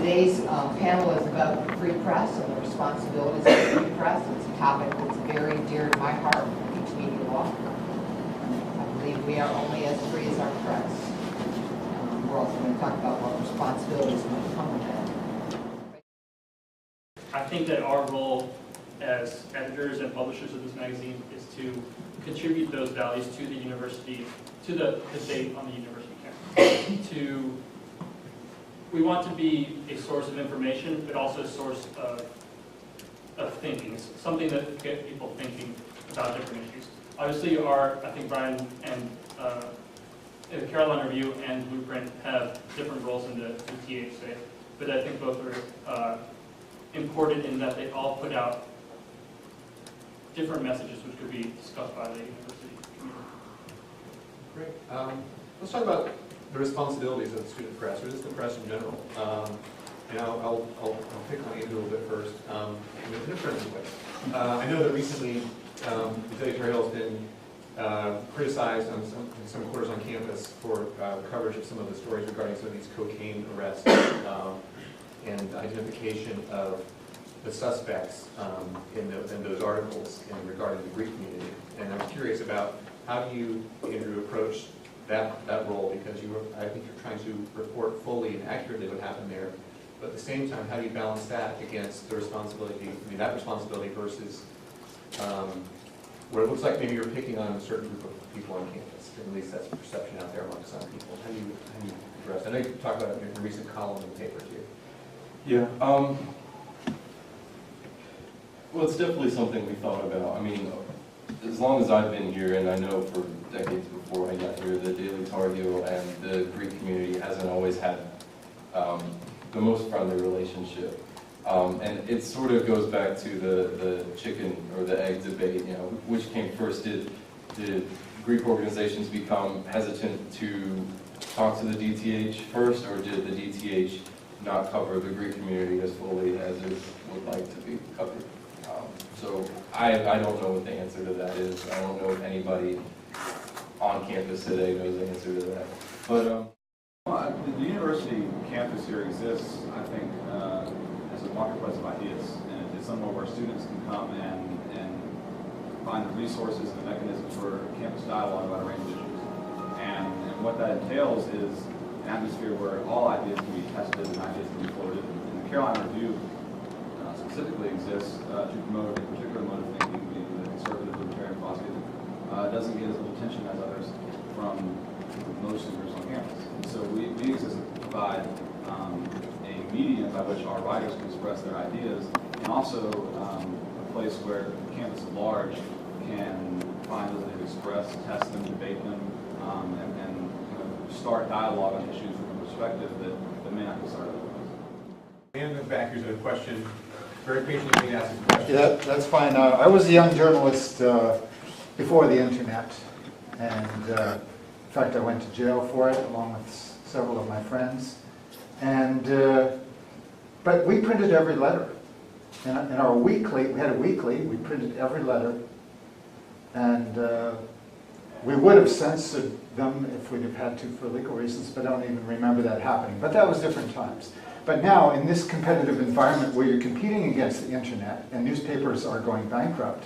Today's panel is about the free press and the responsibilities of the free press. It's a topic that's very dear to my heart, teach media law. I believe we are only as free as our press. We're also going to talk about what responsibilities might come with that. I think that our role as editors and publishers of this magazine is to contribute those values to the university, to the debate on the university campus. We want to be a source of information, but also a source of thinking. It's something that gets people thinking about different issues. Obviously, I think Brian and Carolina Review and Blueprint have different roles in the THC, but I think both are important in that they all put out different messages which could be discussed by the university community. Great. Let's talk about the responsibilities of the student press, or just the press in general. And I'll pick on Andrew a little bit first, in a friendly way. I know that recently the editorial has been criticized in some quarters on campus for coverage of some of the stories regarding some of these cocaine arrests and identification of the suspects in those articles regarding the Greek community. And I'm curious about how do you, Andrew, approach that role, because I think you're trying to report fully and accurately what happened there, but at the same time, how do you balance that against the responsibility, that responsibility versus where it looks like maybe you're picking on a certain group of people on campus, at least that's the perception out there among some people. How do you address? I know you talked about it in your recent column in the paper too. Yeah. Well, it's definitely something we thought about. I mean, as long as I've been here, and I know for decades before I got here, the Daily Tar Heel and the Greek community hasn't always had the most friendly relationship. And it sort of goes back to the chicken or the egg debate, which came first. Did Greek organizations become hesitant to talk to the DTH first, or did the DTH not cover the Greek community as fully as it would like to be covered? So I don't know what the answer to that is. I don't know if anybody on campus today knows the answer to that. But well, the university campus here exists, I think, as a marketplace of ideas, and it's somewhere where students can come and find the resources and the mechanisms for campus dialogue about a range of issues. And what that entails is an atmosphere where all ideas can be tested and ideas can be floated. And the Carolina Review specifically exists to promote a particular mode of thinking, being the conservative libertarian philosophy that doesn't get as little attention as others from most groups on campus. And so we exist to provide a medium by which our writers can express their ideas, and also a place where the campus at large can find those they've expressed, test them, debate them, and start dialogue on issues from a perspective that may not be started otherwise. And in the back, here's a question. Very patiently being asked a question. Yeah, that's fine. I was a young journalist before the internet, and in fact, I went to jail for it along with several of my friends. And but we printed every letter. In our weekly, we had a weekly. We printed every letter, and we would have censored them if we'd have had to for legal reasons. But I don't even remember that happening. But that was different times. But now, in this competitive environment where you're competing against the internet and newspapers are going bankrupt,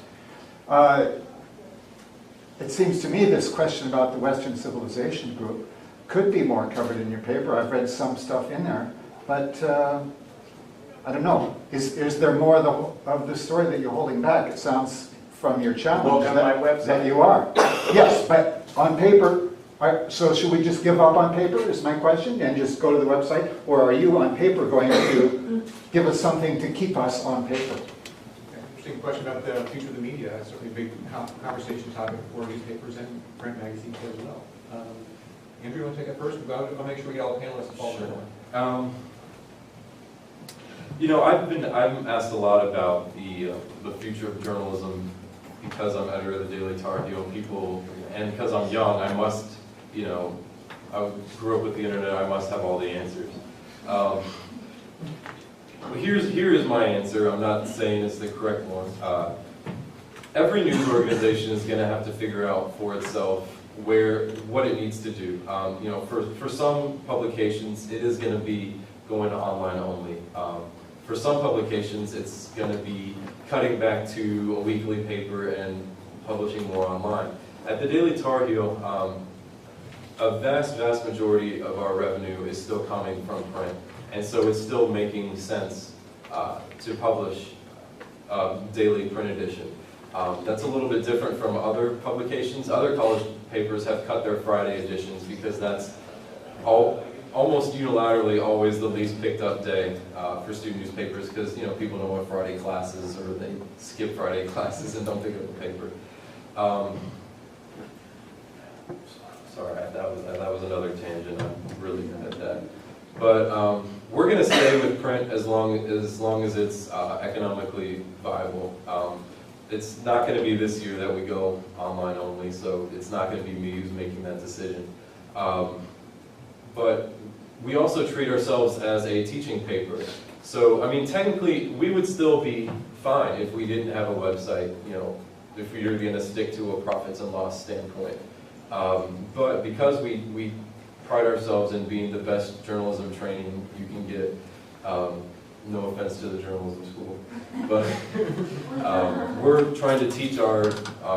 it seems to me this question about the Western Civilization Group could be more covered in your paper. I've read some stuff in there, but I don't know. Is there more of the story that you're holding back? It sounds from your challenge that you are. Yes, but on paper. So should we just give up on paper, is my question, and just go to the website? Or are you on paper going to give us something to keep us on paper? Okay. Interesting question about the future of the media. It's certainly a big conversation topic for newspapers and print magazines as well. Andrew, you want to take it first? I'll make sure we get all the panelists involved. Sure. I'm asked a lot about the future of journalism because I'm editor of the Daily Tar Heel. And because I'm young, I must. I grew up with the internet, I must have all the answers. Here is my answer. I'm not saying it's the correct one. Every news organization is going to have to figure out for itself what it needs to do. You know, for some publications, it is going to be going online only. For some publications, it's going to be cutting back to a weekly paper and publishing more online. At the Daily Tar Heel, a vast majority of our revenue is still coming from print, and so it's still making sense to publish daily print edition. That's a little bit different from other publications. Other college papers have cut their Friday editions because that's almost unilaterally always the least picked up day for student newspapers, because you know, people know what Friday class is, or they skip Friday classes and don't pick up the paper. Sorry, that was another tangent. I'm really good at that. But we're going to stay with print as long as it's economically viable. It's not going to be this year that we go online only, so it's not going to be me who's making that decision. But we also treat ourselves as a teaching paper. So, I mean, technically, we would still be fine if we didn't have a website, you know, if we were going to stick to a profits and loss standpoint. But because we pride ourselves in being the best journalism training you can get, no offense to the journalism school, but we're trying to teach our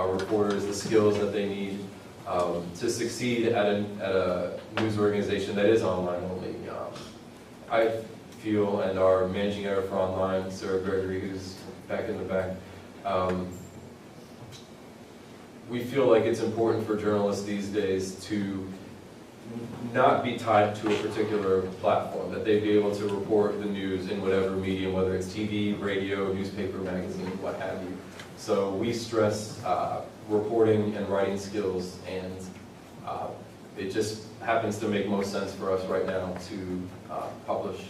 reporters the skills that they need to succeed at a news organization that is online only. I feel, and our managing editor for online, Sarah Gregory, who's back in the back, we feel like it's important for journalists these days to not be tied to a particular platform, that they be able to report the news in whatever medium, whether it's TV, radio, newspaper, magazine, what have you. So we stress reporting and writing skills, and it just happens to make most sense for us right now to publish